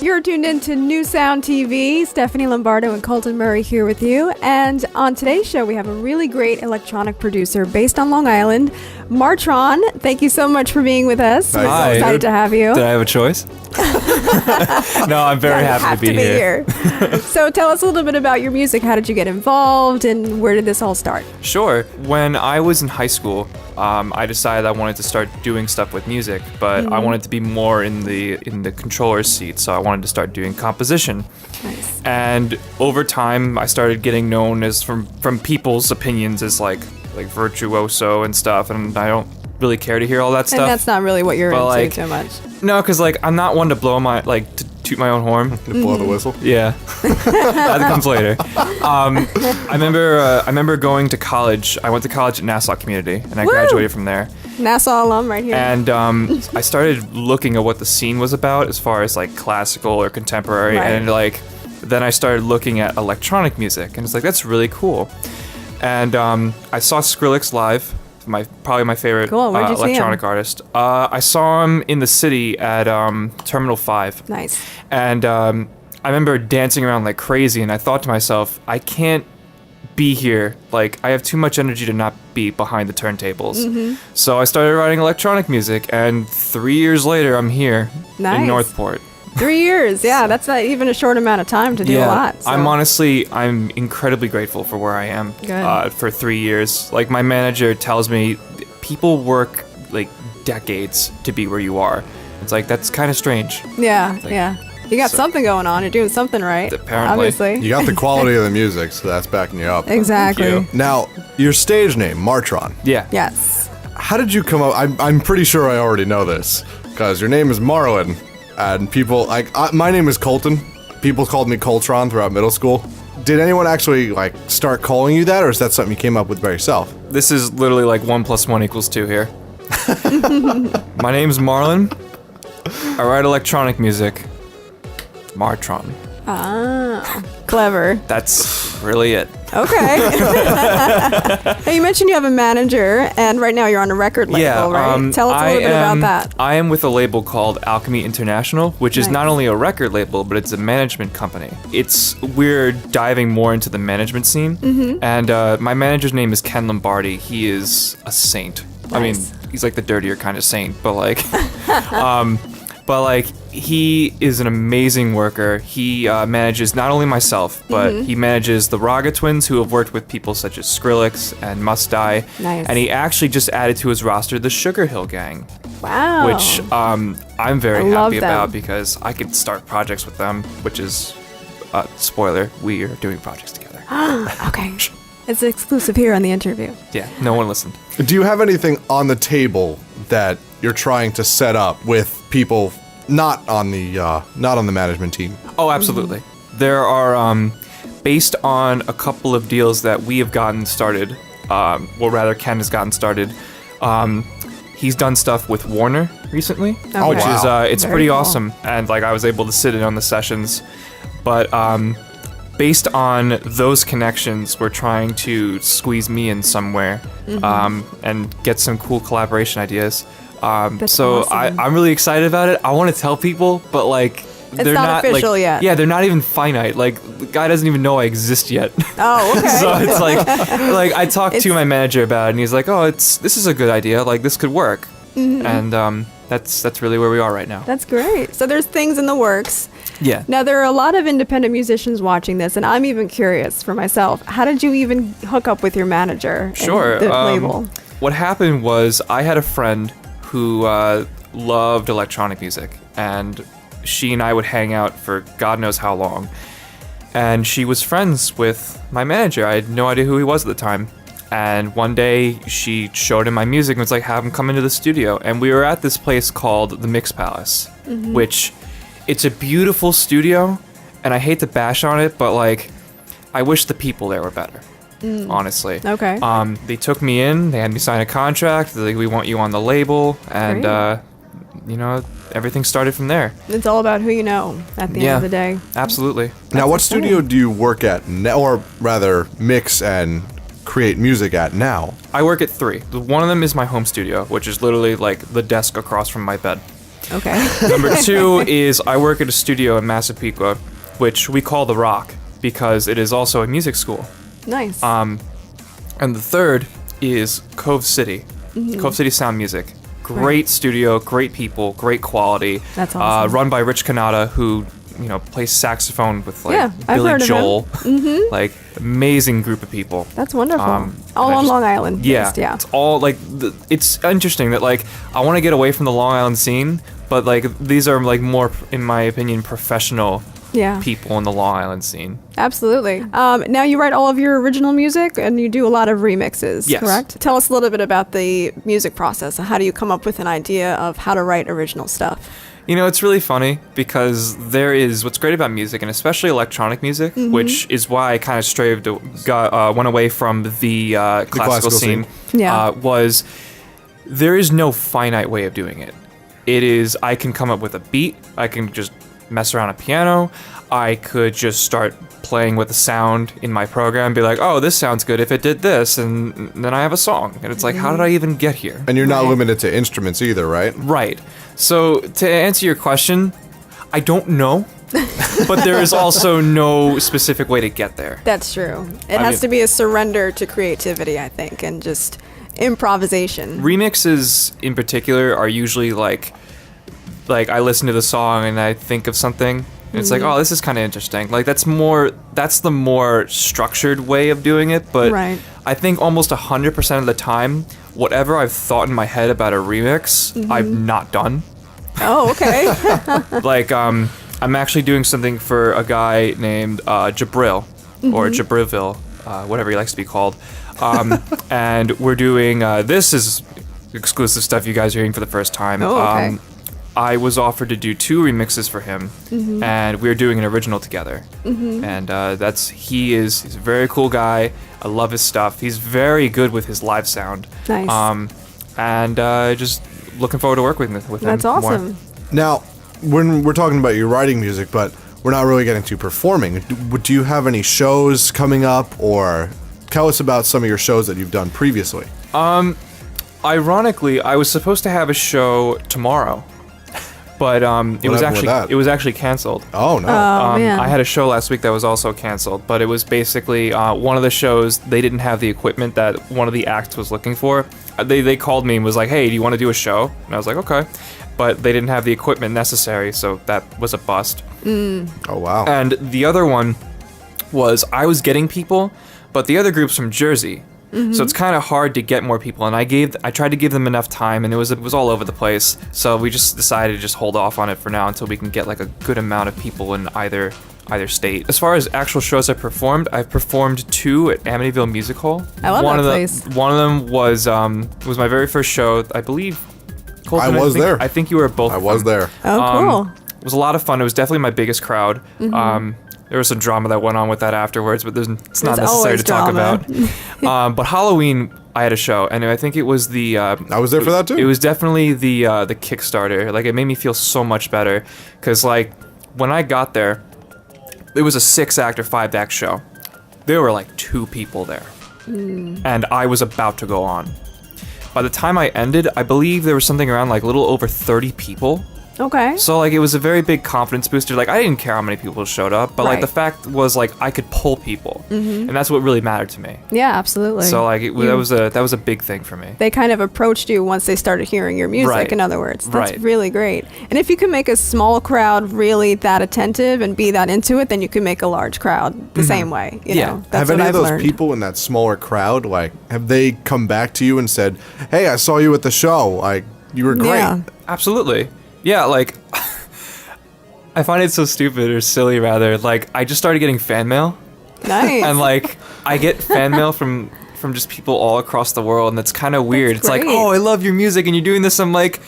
You're tuned in to Newsound TV. Stephanie Lombardo and Colton Murray here with you. And on today's show, we have a really great electronic producer based on Long Island, Martron. Thank you so much for being with us. We're so excited to have you. Did I have a choice? No, I'm very happy to be here. So tell us a little bit about your music. How did you get involved and where did this all start? Sure. When I was in high school, I decided I wanted to start doing stuff with music, but I wanted to be more in the controller's seat, so I wanted to start doing composition. Nice. And over time, I started getting known as from people's opinions as like virtuoso and stuff, and I don't really care to hear all that stuff. And that's not really what you're into too much. No, because I'm not one to blow to toot my own horn. To blow the whistle? Yeah. That comes later. I remember going to college. I went to college at Nassau Community, and I graduated from there. Nassau alum right here. And I started looking at what the scene was about as far as like classical or contemporary, and then I started looking at electronic music, and it's like, that's really cool. And I saw Skrillex live. Probably my favorite electronic artist. I saw him in the city at Terminal 5. Nice. And I remember dancing around like crazy, and I thought to myself, I can't be here. Like, I have too much energy to not be behind the turntables. So I started writing electronic music, and 3 years later, I'm here in Northport. 3 years, yeah, that's not even a short amount of time to do a lot. So. I'm incredibly grateful for where I am for 3 years. Like, my manager tells me people work like decades to be where you are. It's like, that's kind of strange. Yeah. You got something going on. You're doing something right. Apparently. Obviously. You got the quality of the music, so that's backing you up. Exactly. Thank you. Now, your stage name, Martron. Yeah. Yes. How did you come up? I'm pretty sure I already know this, because your name is Marlon. And people, my name is Colton. People called me Coltron throughout middle school. Did anyone actually, start calling you that, or is that something you came up with by yourself? This is literally like 1 + 1 = 2 here. My name's Marlon. I write electronic music. Martron. Ah, clever. That's really it. Okay. Now, you mentioned you have a manager, and right now you're on a record label, right? Tell us a little bit about that. I am with a label called Alchemy International, which is not only a record label, but it's a management company. We're diving more into the management scene, and my manager's name is Ken Lombardi. He is a saint. Nice. I mean, he's like the dirtier kind of saint, but he is an amazing worker. He manages not only myself, but he manages the Raga twins, who have worked with people such as Skrillex and Must Die. Nice. And he actually just added to his roster the Sugar Hill Gang. Wow. Which I'm very happy about, because I could start projects with them, which is, spoiler, we are doing projects together. Okay. It's exclusive here on the interview. Yeah, no one listened. Do you have anything on the table that you're trying to set up with people not on the management team? Oh, absolutely. There are, based on a couple of deals that we have gotten started, or rather Ken has gotten started, he's done stuff with Warner recently, which is, it's Very pretty cool. awesome. And I was able to sit in on the sessions, but, based on those connections, we're trying to squeeze me in somewhere, and get some cool collaboration ideas. So awesome. I'm really excited about it. I want to tell people, but they're not official yet. Yeah, they're not even finite. The guy doesn't even know I exist yet. Oh, okay. So it's I talked to my manager about it, and he's like, "Oh, this is a good idea. This could work." And that's really where we are right now. That's great. So there's things in the works. Yeah. Now, there are a lot of independent musicians watching this, and I'm even curious for myself. How did you even hook up with your manager? Sure. And the label? What happened was I had a friend who loved electronic music, and she and I would hang out for God knows how long. And she was friends with my manager. I had no idea who he was at the time. And one day she showed him my music and was like, have him come into the studio. And we were at this place called the Mix Palace, which it's a beautiful studio. And I hate to bash on it, but I wish the people there were better. Honestly. Okay. They took me in, they had me sign a contract, they're like, we want you on the label, and everything started from there. It's all about who you know at the end of the day. Absolutely. Now, what studio do you work at, or rather mix and create music at now? I work at 3. One of them is my home studio, which is literally the desk across from my bed. Okay. Number 2 is I work at a studio in Massapequa, which we call The Rock because it is also a music school. Nice. And the 3rd is Cove City. Cove City Sound Music. Great studio, great people, great quality. That's awesome. Run by Rich Kanata, who plays saxophone with I've Billy heard of Joel. Like amazing group of people. That's wonderful. All on Long Island. Yeah, based, yeah. It's all like it's interesting that like I want to get away from the Long Island scene, but like these are like more, in my opinion, professional people in the Long Island scene. Absolutely. Now you write all of your original music and you do a lot of remixes, yes. correct? Tell us a little bit about the music process. How do you come up with an idea of how to write original stuff? It's really funny because what's great about music, and especially electronic music, which is why I kind of went away from the classical scene. Was there is no finite way of doing it. It is, I can come up with a beat, I can just mess around a piano, I could just start playing with the sound in my program and be like, oh, this sounds good if it did this, and then I have a song. And it's like, how did I even get here? And you're not limited to instruments either, right? Right. So to answer your question, I don't know, but there is also no specific way to get there. That's true. It has to be a surrender to creativity, I think, and just improvisation. Remixes in particular are usually like I listen to the song and I think of something and it's like, oh, this is kind of interesting. Like that's the more structured way of doing it, but I think almost 100% of the time, whatever I've thought in my head about a remix, I've not done. Oh, okay. Like I'm actually doing something for a guy named Jabril or Jabrilville, whatever he likes to be called. And we're doing this is exclusive stuff you guys are hearing for the first time. Oh, okay. I was offered to do 2 remixes for him, and we're doing an original together. And he's a very cool guy. I love his stuff. He's very good with his live sound. Nice. And just looking forward to working with him. That's awesome. More. Now, when we're talking about you writing music, but we're not really getting to performing, do you have any shows coming up, or tell us about some of your shows that you've done previously? Ironically, I was supposed to have a show tomorrow. But it was actually canceled. Oh no! Man. I had a show last week that was also canceled, but it was basically one of the shows. They didn't have the equipment that one of the acts was looking for. They called me and was like, "Hey, do you want to do a show?" And I was like, "Okay," but they didn't have the equipment necessary, so that was a bust. Oh wow! And the other one was I was getting people, but the other group's from Jersey. So it's kind of hard to get more people, and I tried to give them enough time, and it was all over the place. So we just decided to just hold off on it for now until we can get like a good amount of people in either state. As far as actual shows I've performed 2 at Amityville Music Hall. I love that place. One of them was my very first show, I believe. Colton, I was there. I think you were both. I was there. Oh, cool. It was a lot of fun. It was definitely my biggest crowd. There was some drama that went on with that afterwards, but it's not necessary to talk about. But Halloween, I had a show, and I think it was the... I was there for that too. It was definitely the Kickstarter. Like, it made me feel so much better, because, like, when I got there, it was a 6-act or 5-act show. There were, like, 2 people there, and I was about to go on. By the time I ended, I believe there was something around, like, a little over 30 people. Okay. So, like, it was a very big confidence booster. Like, I didn't care how many people showed up, but, like, the fact was, like, I could pull people. And that's what really mattered to me. Yeah, absolutely. So, like, that was a big thing for me. They kind of approached you once they started hearing your music, in other words. That's really great. And if you can make a small crowd really that attentive and be that into it, then you can make a large crowd the same way. You know? That's have what any I've of those learned. people in that smaller crowd, like, have they come back to you and said, hey, I saw you at the show, like, you were great? Yeah. Absolutely. Yeah, like... I find it so stupid or silly, rather. Like, I just started getting fan mail. Nice. And, like, I get fan mail from just people all across the world, and it's kind of weird. It's like, oh, I love your music, and you're doing this. I'm like,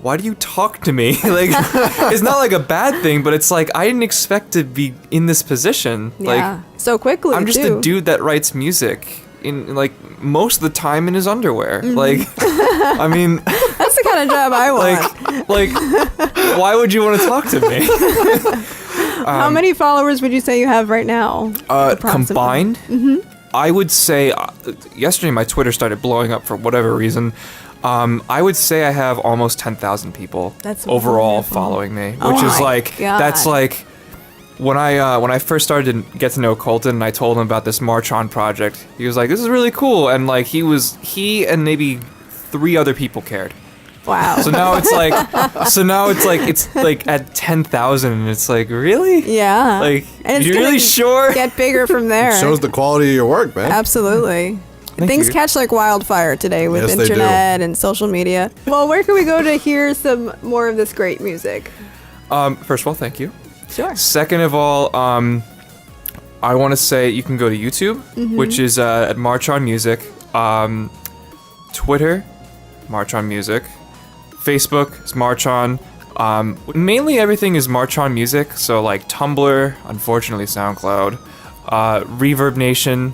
why do you talk to me? Like, it's not, like, a bad thing, but it's like, I didn't expect to be in this position. Yeah, like, so quickly, I'm just a dude that writes music in, like, most of the time in his underwear. Like, I mean... That's the kind of job I want. Like, why would you want to talk to me? How many followers would you say you have right now? Combined? I would say yesterday my Twitter started blowing up for whatever reason. I would say I have almost 10,000 people That's overall wonderful. following me, which Oh is my like God. that's like when I first started to get to know Colton and I told him about this Martron project. He was like, "This is really cool," and like he and maybe 3 other people cared. Wow. So now it's like at 10,000, and it's like, really? Yeah. Like, And it's you gonna really sure? Get bigger from there. Shows the quality of your work, man. Absolutely. Things you. catch like wildfire today with Yes, they do. internet and social media. Well, where can we go to hear some more of this great music? First of all, thank you. Sure. Second of all, I want to say you can go to YouTube, which is at Martron Music, Twitter, Martron Music, Facebook is Martron. Mainly everything is Martron Music, so like Tumblr, unfortunately SoundCloud, Reverb Nation.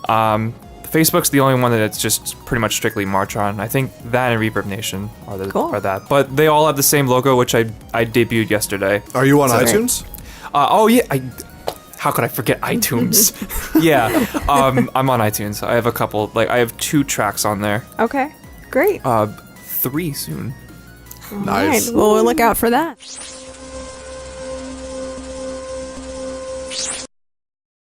Facebook's the only one that it's just pretty much strictly Martron. I think that and Reverb Nation Cool. are that, but they all have the same logo, which I debuted yesterday. Are you on Great. iTunes? Oh yeah, how could I forget iTunes? Yeah, I'm on iTunes. I have a couple, like I have 2 tracks on there. Okay. Great. 3 soon. Nice. All right. Well, we'll look out for that.